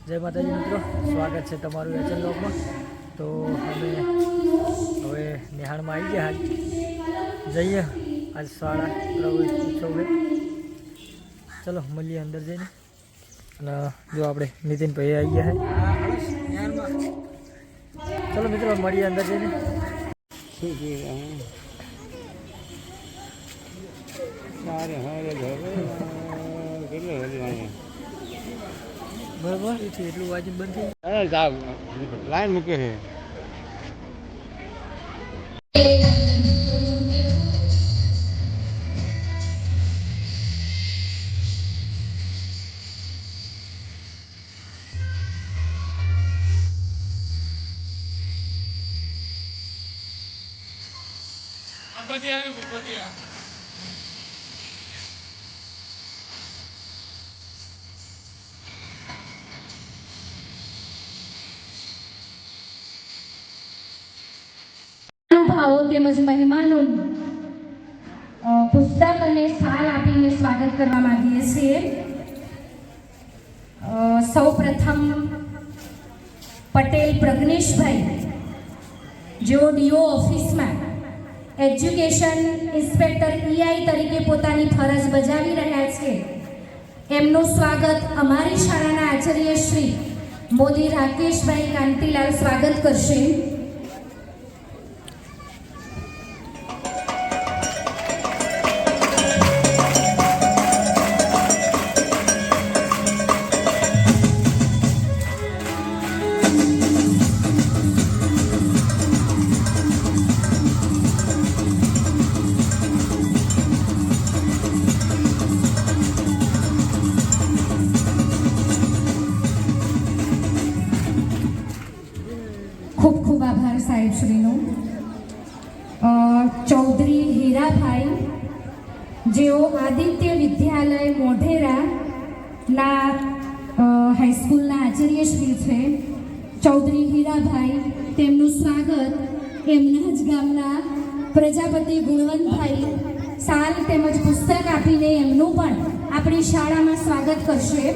જય માતાજી મિત્રો, સ્વાગત છે તમારું એચએન બ્લોગમાં। તો અમે હવે નિહાળમાં આવી ગયા, જઈએ આજ શાળા પ્રવેશ ઉત્સવ છે। ચલો મળીએ અંદર જઈને। અને જો આપણે નીતિનભાઈ આવી ગયા છે, ચલો મિત્રો મળીએ અંદર જઈને। બરાબર એટલું વાજિબ બંધ થઈ લાઈન મૂકે છે। ભાવો તેમજ મહેમાનોનું પુસ્તક અને શાલ આપીને સ્વાગત કરવા માંગીએ છીએ। સૌ પ્રથમ પટેલ પ્રજ્ઞેશભાઈ, જેઓ ડીઓ ઓફિસમાં એજ્યુકેશન ઇન્સ્પેક્ટર EI તરીકે પોતાની ફરજ બજાવી રહ્યા છે, એમનું સ્વાગત અમારી શાળાના આચાર્ય શ્રી મોદી રાકેશભાઈ કાંતિલાલ સ્વાગત કરશે। ખૂબ ખૂબ આભાર સાહેબ શ્રીનો। ચૌધરી હીરાભાઈ, જેઓ આદિત્ય વિદ્યાલય મોઢેરાના હાઈસ્કૂલના આચાર્ય શ્રી છે, ચૌધરી હીરાભાઈ, તેમનું સ્વાગત એમના જ ગામના પ્રજાપતિ ગુણવંતભાઈ શાલ તેમજ પુસ્તક આપીને એમનું પણ આપણી શાળામાં સ્વાગત કરશે।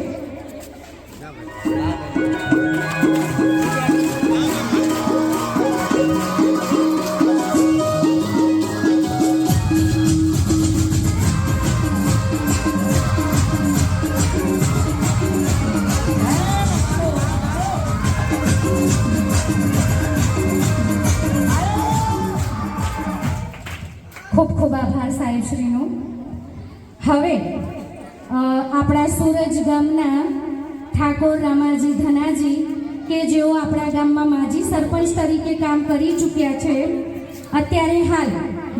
ખૂબ ખૂબ આભાર સાહેબ શ્રીનો। હવે આપણા સુરજ ગામના ઠાકોર રામાજી ધનાજી, કે જેઓ આપણા ગામમાં માજી સરપંચ તરીકે કામ કરી ચૂક્યા છે, અત્યારે હાલ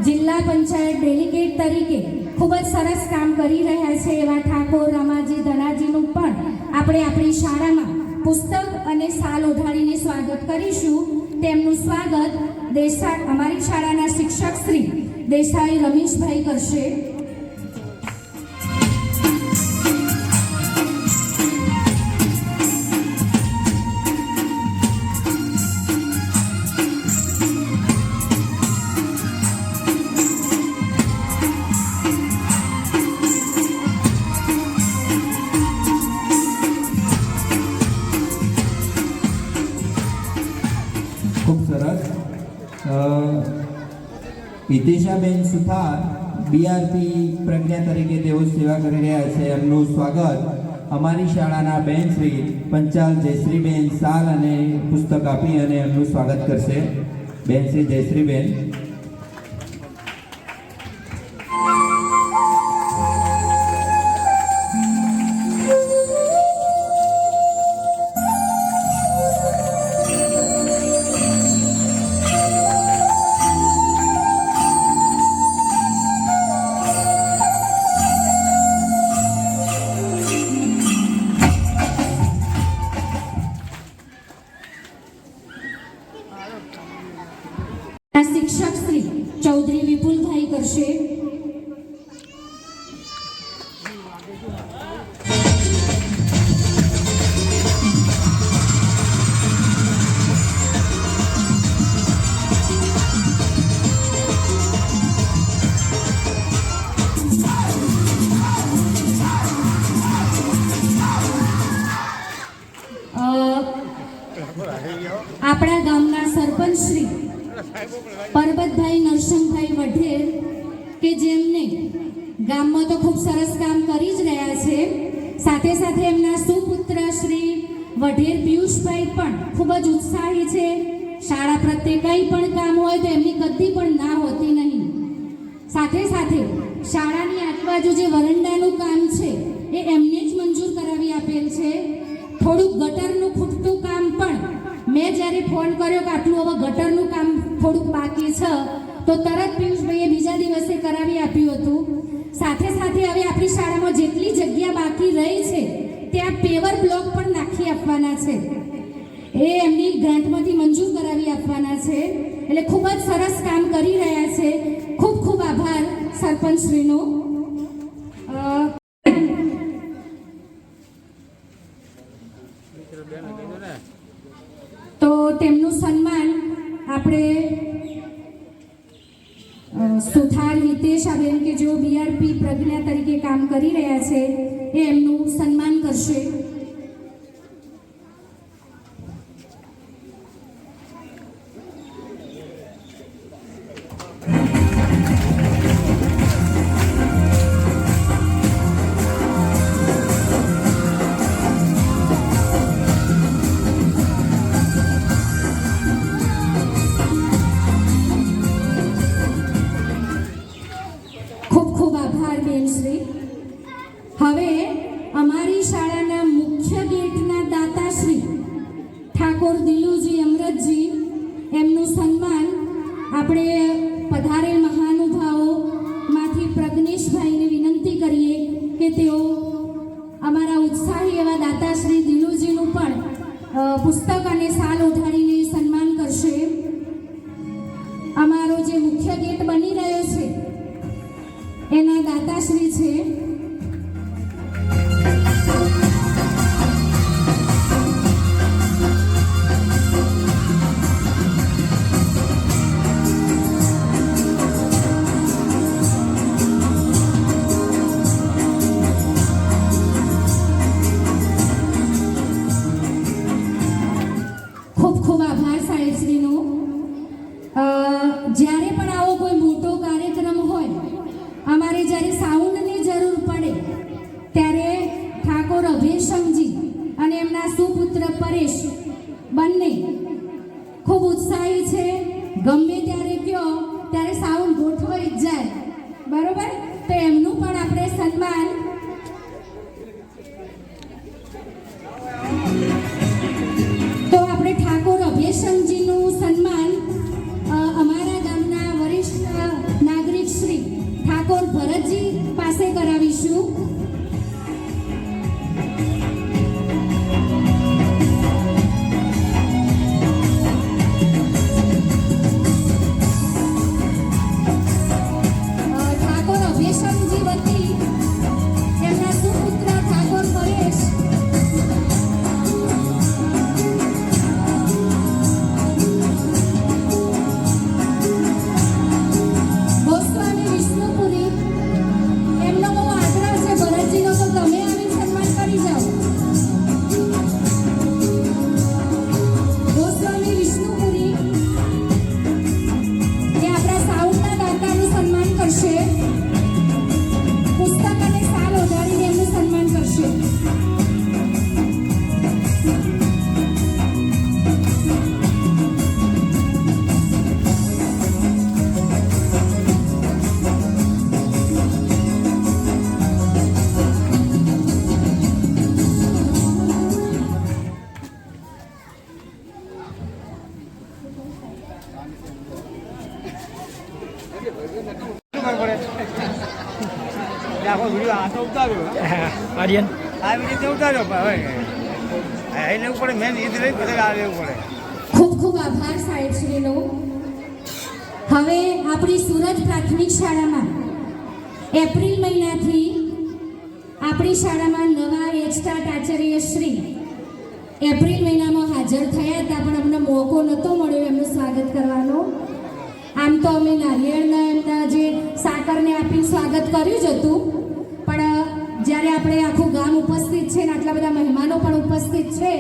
જિલ્લા પંચાયત ડેલિગેટ તરીકે ખૂબ જ સરસ કામ કરી રહ્યા છે, એવા ઠાકોર રામાજી ધનાજીનું પણ આપણે આપણી શાળામાં પુસ્તક અને શાલ ઓઢાડીને સ્વાગત કરીશું। તેમનું સ્વાગત અમારી શાળાના શિક્ષક શ્રી દેસાઈ રમેશભાઈ કરશે। ખૂબ સરસ। હિતેશાબેન સુથાર BRP પ્રજ્ઞા તરીકે તેઓ સેવા કરી રહ્યા છે, એમનું સ્વાગત અમારી શાળાના બેન શ્રી પંચાલ જયશ્રીબેન શાલ અને પુસ્તક આપી અને એમનું સ્વાગત કરશે બેન શ્રી જયશ્રીબેન। આપણા ગામના સરપંચ શ્રી પરબતભાઈ નરસિંહભાઈ વઢેર કે જેમને ગામમાં તો ખૂબ સરસ કામ કરી જ રહ્યા છે, સાથે સાથે એમના સુપુત્ર શ્રી વઢેર પિયુષભાઈ પણ ખૂબ જ ઉત્સાહી છે. શાળા પ્રત્યે કંઈ પણ કામ હોય તો એમની કદી પણ ના હોતી નહીં. સાથે સાથે શાળાની આજુબાજુ જે વરંડાનું કામ છે એ એમને જ મંજૂર કરાવી આપેલ છે. થોડુંક ગટરનું ખૂટતું કામ પણ મેં જ્યારે ફોન કર્યો કે આટલું હવે ગટરનું કામ થોડુંક બાકી છે તો તરત પિયુષભાઈએ બીજા દિવસે કરાવી આપ્યું હતું. સાથે સાથે હવે આપણી શાળામાં જેટલી જગ્યા બાકી રહી છે ત્યાં પેવર બ્લોક પણ નાખી આપવાના છે, એ એમની ગ્રાન્ટમાંથી મંજૂર કરાવી આપવાના છે. એટલે ખૂબ જ સરસ કામ કરી રહ્યા છે. ખૂબ ખૂબ આભાર સરપંચશ્રીનો. તો તેમનું સન્માન આપણે સુથાર હિતેશાબેન કે જેઓ બીઆરપી પ્રજ્ઞા તરીકે કામ કરી રહ્યા છે એ એમનું સન્માન કરશે. હવે અમારી શાળાના મુખ્ય ગેટના દાતાશ્રી ઠાકોર દિલુજી અમરતજી એમનું સન્માન આપણે પધારેલ મહાનુભાવોમાંથી પ્રજ્ઞેશભાઈને વિનંતી કરીએ કે તેઓ અમારા ઉત્સાહી એવા દાતાશ્રી દિલુજીનું પણ પુસ્તક અને શાલ ઓઢાડીને સન્માન કરશે. અમારો જે મુખ્ય ગેટ બની રહ્યો છે એના દાતાશ્રી છે જ્યારે પણ આવો કોઈ મોટો કાર્યક્રમ હોય, અમારે જ્યારે સાઉન્ડની જરૂર પડે ત્યારે ઠાકોર અભેશમજી અને એમના સુપુત્ર પરેશ બંને ખૂબ ઉત્સાહી છે. ગમે ત્યારે કયો ત્યારે સાઉન્ડ ગોઠવાઈ જ જાય, બરોબર? તો એમનું પણ આપણે સન્માન તો આપણે ઠાકોર અભેશમજીનું સન્માન અમારા ગામના વરિષ્ઠ નાગરિક શ્રી ઠાકોર ભરતજી પાસે કરાવીશું. ઠાકોર અભેશમજી વતી એમના સુપુત્ર ઠાકોર પરેશ આર્યન ખૂબ ખૂબ આભાર સાહેબશ્રીનો. હવે આપણી સુરત પ્રાથમિક શાળામાં એપ્રિલ મહિનાથી આપણી શાળામાં નવા એચટાટ આચાર્ય શ્રી એપ્રિલ મહિનામાં હાજર થયા હતા, પણ અમને મોકો નહોતો મળ્યો એમનું સ્વાગત કરવાનો. આમ તો અમે નારિયેળના એમના જે સાકરને આપીને સ્વાગત કર્યું જ હતું, પણ જ્યારે આપણે આખું ગામ ઉપસ્થિત છે ને આટલા બધા મહેમાનો પણ ઉપસ્થિત છે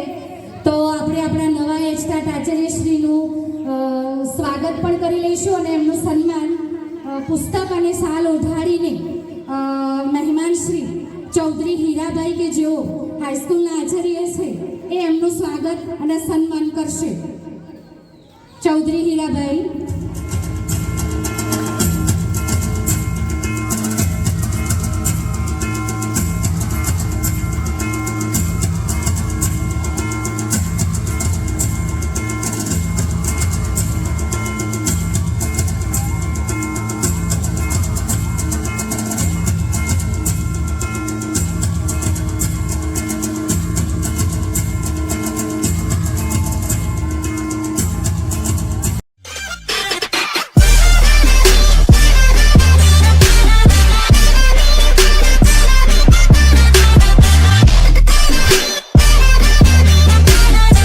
તો આપણે આપણા નવા ગુજરાત આચાર્યશ્રીનું સ્વાગત પણ કરી લઈશું અને એમનું સન્માન પુસ્તક અને શાલ ઓઢાડીને મહેમાન શ્રી ચૌધરી હીરાભાઈ કે જેઓ હાઈસ્કૂલના આચાર્ય છે એ એમનું સ્વાગત અને સન્માન કરશે. ચૌધરી હીરાભાઈ